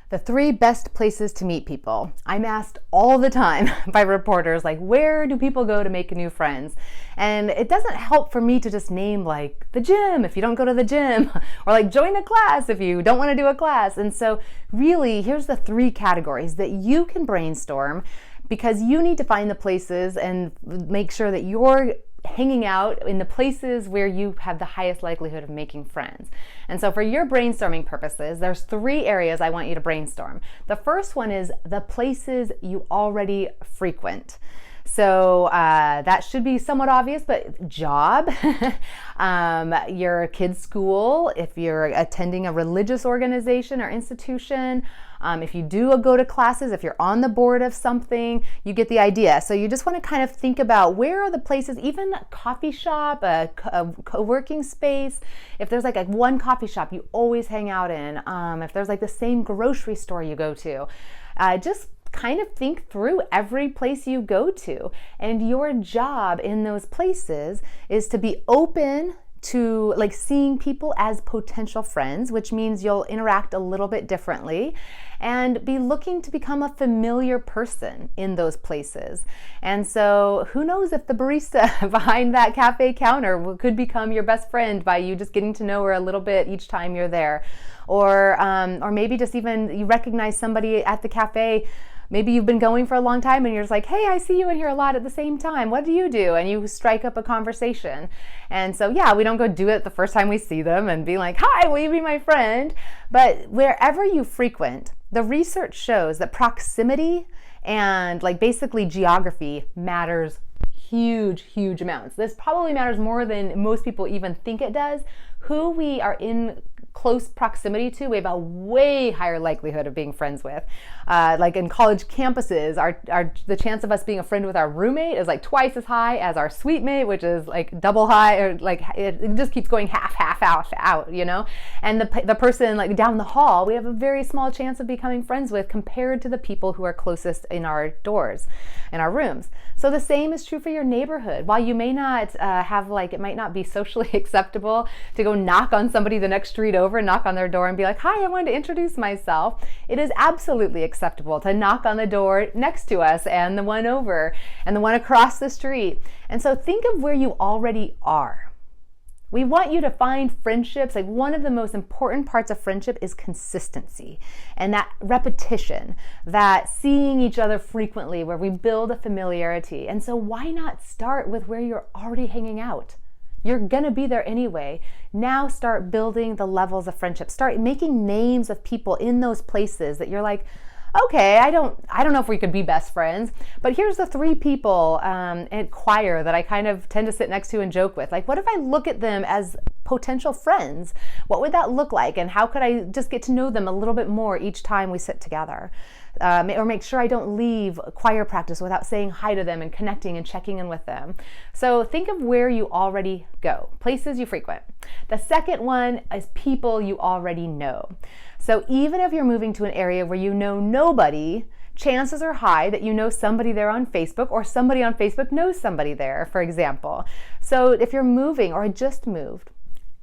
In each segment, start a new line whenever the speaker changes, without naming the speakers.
The 3 best places to meet people. I'm asked all the time by reporters, like, where do people go to make new friends? And it doesn't help for me to just name like the gym if you don't go to the gym, or like join a class if you don't want to do a class. And so really, here's the 3 categories that you can brainstorm, because you need to find the places and make sure that you're hanging out in the places where you have the highest likelihood of making friends. And so for your brainstorming purposes, there's 3 areas I want you to brainstorm. The first one is the places you already frequent. So that should be somewhat obvious, but job, your kid's school, if you're attending a religious organization or institution, if you do go to classes, if you're on the board of something, you get the idea. So you just want to kind of think about where are the places, even a coffee shop, a co-working space. If there's like one coffee shop you always hang out in, if there's like the same grocery store you go to, just kind of think through every place you go to. And your job in those places is to be open to like seeing people as potential friends, which means you'll interact a little bit differently, and be looking to become a familiar person in those places. And so who knows if the barista behind that cafe counter could become your best friend by you just getting to know her a little bit each time you're there. Or maybe just even you recognize somebody at the cafe. Maybe you've been going for a long time and you're just like, hey, I see you in here a lot at the same time. What do you do? And you strike up a conversation. And so, yeah, we don't go do it the first time we see them and be like, hi, will you be my friend? But wherever you frequent, the research shows that proximity and like basically geography matters huge amounts. This probably matters more than most people even think it does. Who we are in close proximity to, we have a way higher likelihood of being friends with. Like in college campuses, the chance of us being a friend with our roommate is like twice as high as our suite mate, which is like double high, or like it just keeps going half out, you know? And the person like down the hall, we have a very small chance of becoming friends with compared to the people who are closest in our doors, in our rooms. So the same is true for your neighborhood. While you may not it might not be socially acceptable to go knock on somebody the next street over, knock on their door and be like, hi, I wanted to introduce myself. It is absolutely acceptable to knock on the door next to us and the one over and the one across the street. And so think of where you already are. We want you to find friendships. Like one of the most important parts of friendship is consistency and that repetition, that seeing each other frequently where we build a familiarity. And so why not start with where you're already hanging out? You're gonna be there anyway. Now start building the levels of friendship. Start making names of people in those places that you're like, okay, I don't know if we could be best friends, but here's the 3 people at choir that I kind of tend to sit next to and joke with. Like, what if I look at them as potential friends? What would that look like? And how could I just get to know them a little bit more each time we sit together? Or make sure I don't leave choir practice without saying hi to them and connecting and checking in with them. So think of where you already go, places you frequent. The second one is people you already know. So even if you're moving to an area where you know nobody, chances are high that you know somebody there on Facebook, or somebody on Facebook knows somebody there, for example. So if you're moving or just moved,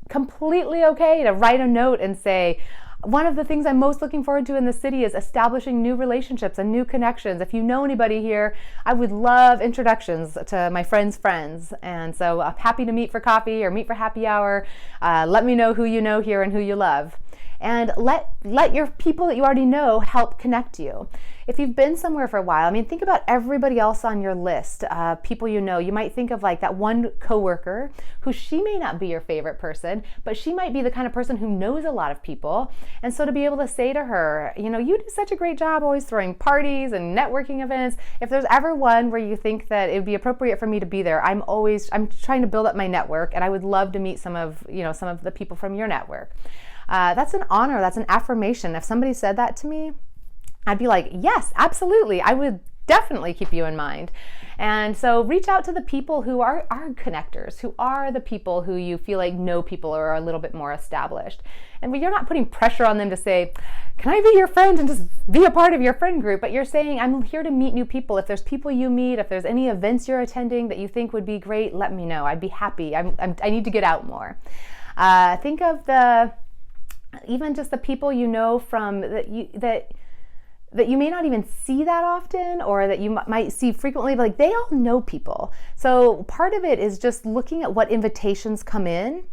completely okay to write a note and say, one of the things I'm most looking forward to in the city is establishing new relationships and new connections. If you know anybody here, I would love introductions to my friends' friends. And so I'm happy to meet for coffee or meet for happy hour. Let me know who you know here and who you love. And let your people that you already know help connect you. If you've been somewhere for a while, I mean, think about everybody else on your list, people you know. You might think of like that one coworker who she may not be your favorite person, but she might be the kind of person who knows a lot of people. And so to be able to say to her, you know, you do such a great job always throwing parties and networking events. If there's ever one where you think that it would be appropriate for me to be there, I'm trying to build up my network, and I would love to meet some of the people from your network. That's an honor. That's an affirmation. If somebody said that to me, I'd be like, yes, absolutely. I would definitely keep you in mind. And so reach out to the people who are connectors, who are the people who you feel like know people or are a little bit more established. And you're not putting pressure on them to say, can I be your friend and just be a part of your friend group? But you're saying, I'm here to meet new people. If there's people you meet, if there's any events you're attending that you think would be great, let me know. I'd be happy. I need to get out more. Think of even just the people you know from that you may not even see that often, or that you might see frequently, but like they all know people. So part of it is just looking at what invitations come in.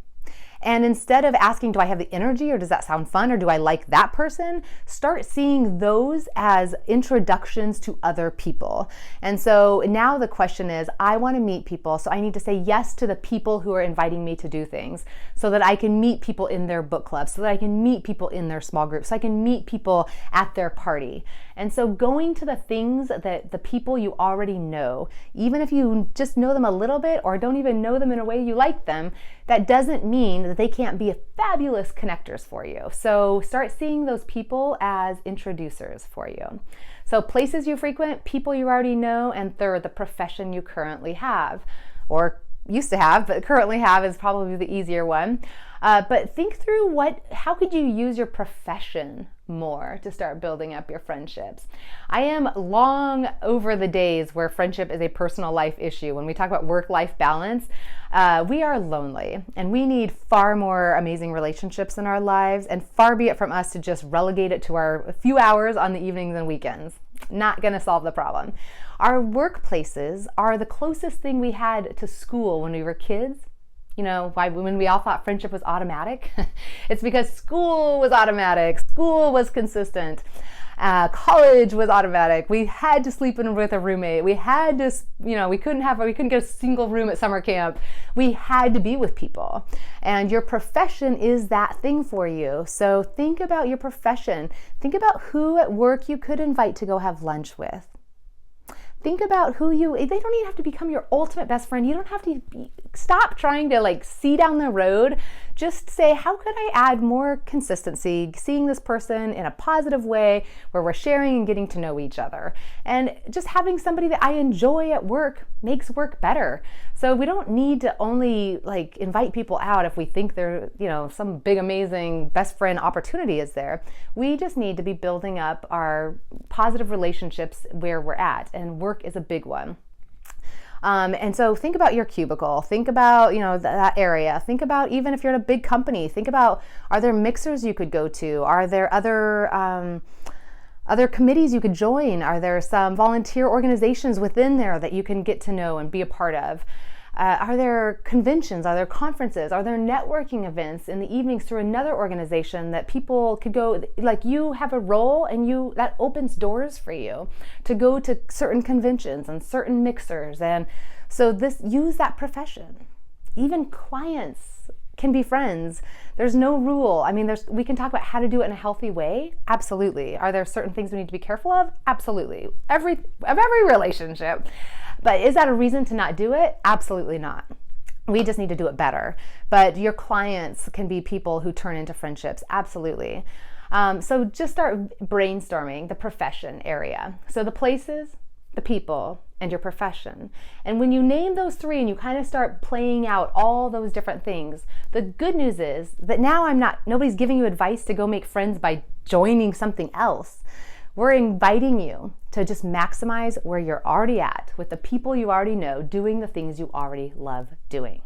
And instead of asking, do I have the energy, or does that sound fun, or do I like that person, start seeing those as introductions to other people. And so now the question is, I want to meet people, so I need to say yes to the people who are inviting me to do things, so that I can meet people in their book club, so that I can meet people in their small group, so I can meet people at their party. And so going to the things that the people you already know, even if you just know them a little bit or don't even know them in a way you like them, that doesn't mean that they can't be fabulous connectors for you. So start seeing those people as introducers for you. So places you frequent, people you already know, and third, the profession you currently have, or used to have, but currently have is probably the easier one. But think through how could you use your profession more to start building up your friendships. I am long over the days where friendship is a personal life issue. When we talk about work-life balance, we are lonely and we need far more amazing relationships in our lives, and far be it from us to just relegate it to our few hours on the evenings and weekends. Not going to solve the problem. Our workplaces are the closest thing we had to school when we were kids. You know, when we all thought friendship was automatic? It's because school was automatic. School was consistent. College was automatic. We had to sleep in with a roommate. We had to, we couldn't get a single room at summer camp. We had to be with people. And your profession is that thing for you. So think about your profession. Think about who at work you could invite to go have lunch with. Think about they don't even have to become your ultimate best friend. You don't have to stop trying to see down the road. Just say, how could I add more consistency, seeing this person in a positive way where we're sharing and getting to know each other. And just having somebody that I enjoy at work makes work better. So we don't need to only invite people out if we think they're, some big, amazing best friend opportunity is there. We just need to be building up our positive relationships where we're at, and work is a big one. And so think about your cubicle, think about, that area, think about even if you're in a big company, think about, are there mixers you could go to? Are there other committees you could join? Are there some volunteer organizations within there that you can get to know and be a part of? Are there conventions? Are there conferences? Are there networking events in the evenings through another organization that people could go, you have a role and that opens doors for you to go to certain conventions and certain mixers. And so use that profession. Even clients can be friends. There's no rule. We can talk about how to do it in a healthy way. Absolutely. Are there certain things we need to be careful of? Absolutely. Every relationship. But is that a reason to not do it? Absolutely not. We just need to do it better. But your clients can be people who turn into friendships. Absolutely. So just start brainstorming the profession area. So the places, the people, and your profession. And when you name those three and you kind of start playing out all those different things, the good news is that now nobody's giving you advice to go make friends by joining something else. We're inviting you to just maximize where you're already at with the people you already know, doing the things you already love doing.